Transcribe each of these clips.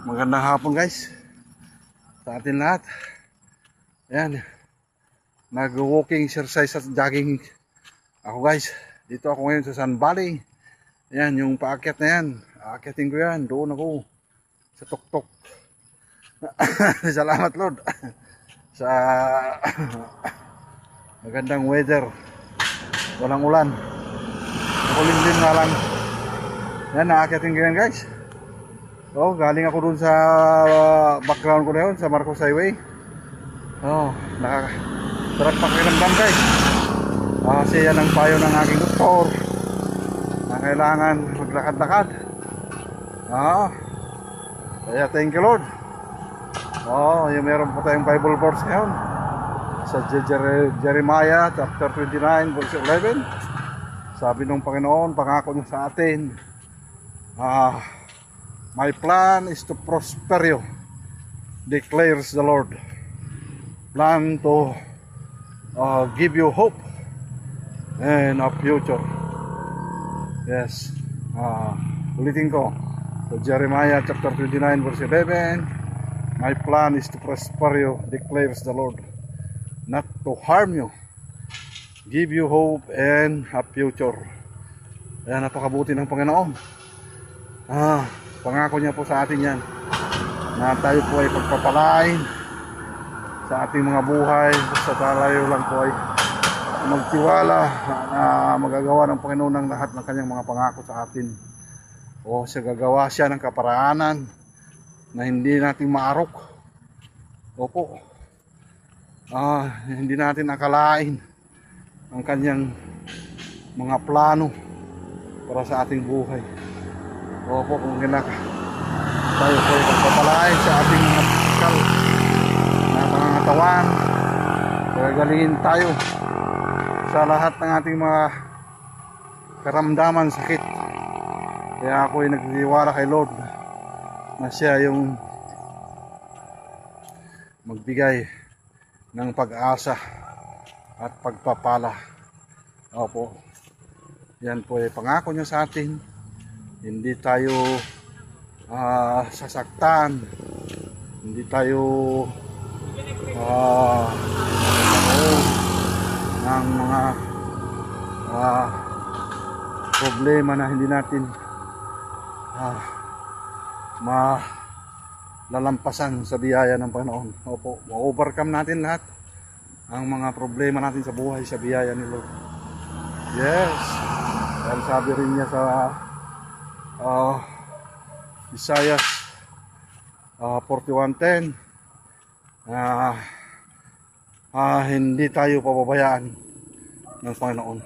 Magandang hapon guys sa atin lahat. Ayan, nag-walking exercise at jogging ako guys. Dito ako ngayon sa Sun Valley. Ayan, yung paakyat na yan, aakyatin ko yan. Doon ako sa tuktok. Salamat Lord sa magandang weather. Walang ulan, makulimlim nga lang. Yan, naakyatin ko yan guys. Oh, galing ako dun sa background ko na yun, sa Marcos Highway. Oh, sarap pakiramdam guys. Kasi yan ang payo ng aking doktor na kailangan maglakad-lakad. Kaya thank you Lord. Yung meron po tayong Bible verse ngayon sa Jeremiah chapter 29 verse 11. Sabi ng Panginoon, pangako niya sa atin, my plan is to prosper you, declares the Lord. Plan to give you hope and a future. Yes. Ulitin ko. So Jeremiah chapter 29 verse 11. My plan is to prosper you, declares the Lord. Not to harm you, give you hope and a future. Ayan, napakabuti ng Panginoon. Pangako niya po sa atin yan na tayo po ay pagpapalain sa ating mga buhay. Basta tayo lang po ay magtiwala na magagawa ng Panginoon ng lahat ng kanyang mga pangako sa atin. Siya gagawa siya ng kaparaanan na hindi natin maarok. Opo. Hindi natin akalain ang kanyang mga plano para sa ating buhay. Opo, kung tayo po ay pagpapalain sa ating mga pisikal na pangangatawan, gagalingin tayo sa lahat ng ating mga karamdaman, sakit. Kaya ako ay nagtitiwala kay Lord na siya yung magbigay ng pag-asa at pagpapala. Opo, yan po ay pangako niya sa atin. Hindi tayo sasaktan, hindi tayo ng mga problema na hindi natin malalampasan sa biyaya ng Panginoon. Opo, ma-overcome natin lahat ang mga problema natin sa buhay sa biyaya ni Lord. Yes, dahil sabi rin niya sa Isaiah 41:10, hindi tayo pababayaan ng Panginoon.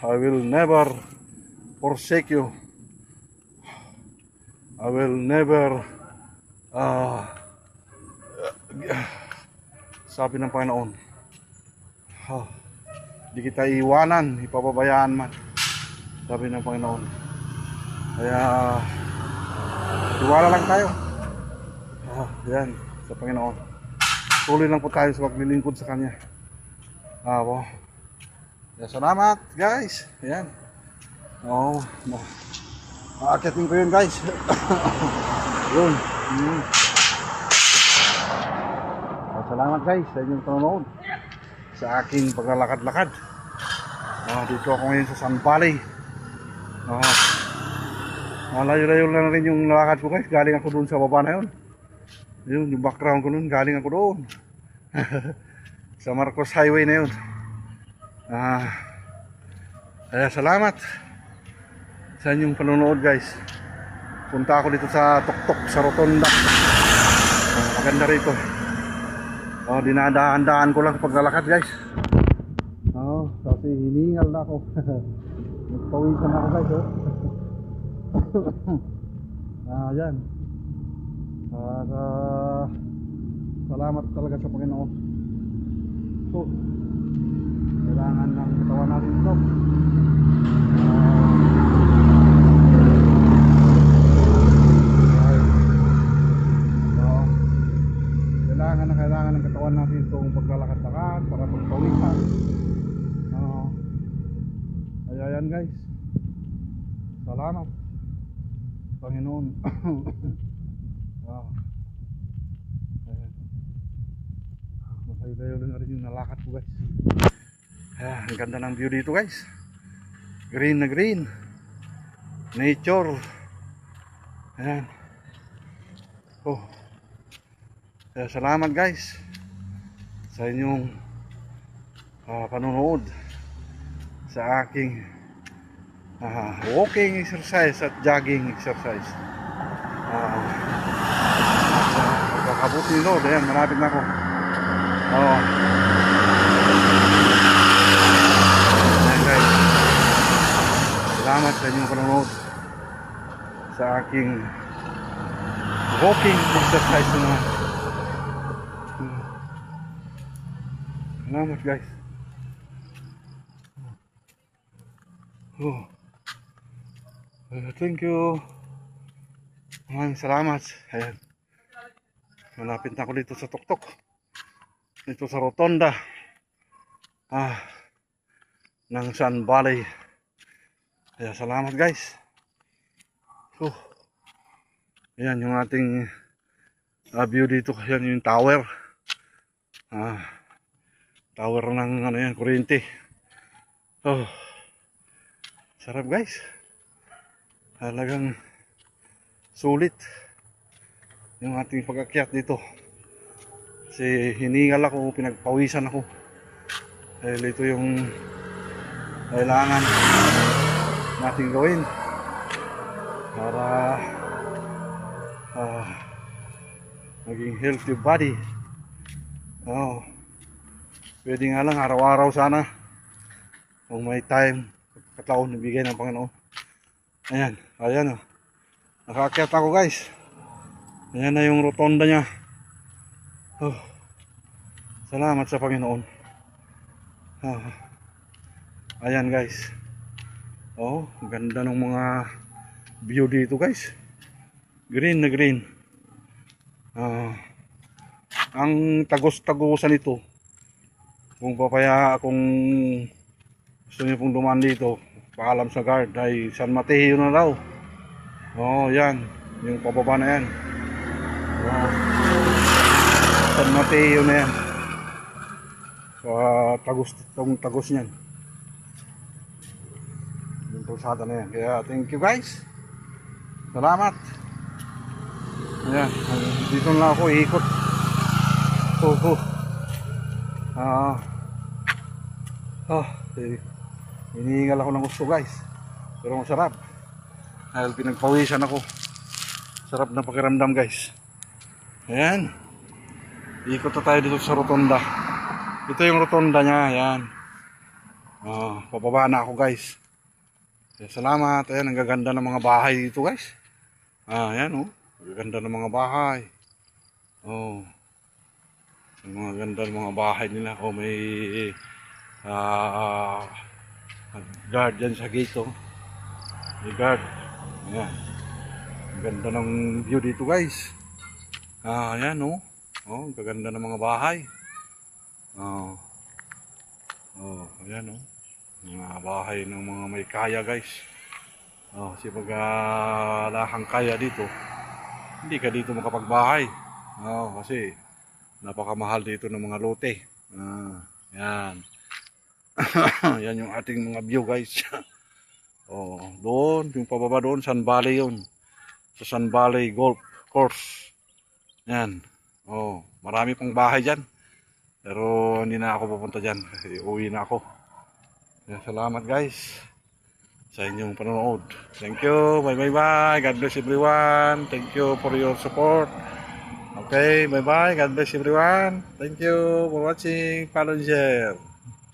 I will never forsake you. I will never sabi ng Panginoon, di kita iwanan, ipababayaan man, sabi ng Panginoon. Kaya tiwala lang tayo yan sa Panginoon. Tuloy lang po tayo sa paglilingkod sa Kanya. Salamat guys. Ayan. Aakyatin ko yun guys. Yun. Salamat guys sa inyong panonood sa aking paglalakad-lakad. Dito ako ngayon sa Sun Valley. Layo-layo na rin yung lakad ko guys. Galing ako doon sa baba na yun. Yung background ko nun, galing ako doon. Sa Marcos Highway na yun. Salamat sa inyong panonood guys. Punta ako dito sa tuktok, sa Rotonda. Maganda rito. Dinadaan-daan ko lang paglalakad guys. Kasi hiningal na ako. Nagpawisan ako guys. Yan. Salamat talaga sa Panginoon. Kailangan ng katawan natin ito. Kailangan ng katawan natin itong paglalakad-lakad para pagpawisan. Kaya yan guys. Salamat. Panginoon. Ah, ayan. Masayo-layo na rin yung nalakad ko guys. Ayan, ang ganda ng view dito guys. Green na green. Nature. Ayan. Oh. Kaya salamat guys sa inyong panonood sa aking walking exercise at jogging exercise. Pagkakabuti ni Lord. Ayan, malapit na ako. Oh. Ayan guys. Salamat sa inyong panonood sa aking walking exercise naman. Salamat guys. Oh. Thank you. Maraming salamat. Ayan. Malapit na ako dito sa tuktok. Dito sa rotonda. Ng Sun Valley. Kaya salamat guys. Oh. Ayan yung ating view dito. Ayan yung tower. Tower ng ano yan, kuryente. Oh. Sarap guys. Talagang sulit yung ating pag-akyat dito. Kasi hiningal ako, pinagpawisan ako. Dahil ito yung kailangan natin gawin para maging healthy body. Oh. Pwede nga lang araw-araw sana kung may time, kataon nabigay ng Panginoon. Ayan, ayan oh. Nakaakyat ako guys. Ayan na yung rotonda niya. Oh. Salamat sa Panginoon. Ayan guys. Oh, ganda ng mga view dito guys. Green na green. Ang tagos-tagusan ito. Kung gusto niyo pong dumaan dito, paalam sa guard ay San Mateo na daw. Oh, yan. Yung pababa na yan. Oh. San Mateo na yan. Tagos niyan. Yung pulsada na yan. Kaya thank you guys. Salamat. Ayan. Dito na ako iikot. Hinihingal ako ng gusto guys. Pero masarap. Dahil pinagpawisan ako. Sarap na pakiramdam guys. Ayan. Ikot na tayo dito sa rotonda. Ito yung rotonda niya. Ayan. Pababa na ako guys. Salamat. Ayan. Ang gaganda ng mga bahay dito guys. Ayan oh. Ang gaganda ng mga bahay. Oh. Ang mga ganda ng mga bahay nila. Oh, may guard dyan sa gate oh. May guard. Ayan. Ang ganda ng view dito guys. Ayan oh. Oh, ang gaganda ng mga bahay. Oh, ayan oh. Mga bahay ng mga may kaya guys. Oh, kasi pag wala kang kaya dito, hindi ka dito makapagbahay. Oh, kasi napakamahal dito ng mga lote. Yan. Yan yung ating mga view guys. Oh, doon, yung pababa doon, Sun Valley yun. Sa Sun Valley Golf Course. Yan. Oh, marami pang bahay dyan. Pero hindi na ako pupunta dyan kasi uwi na ako. Yan, salamat guys sa inyong panonood. Thank you. Bye bye bye. God bless everyone. Thank you for your support. Okay, bye bye. God bless everyone. Thank you for watching. Follow and share.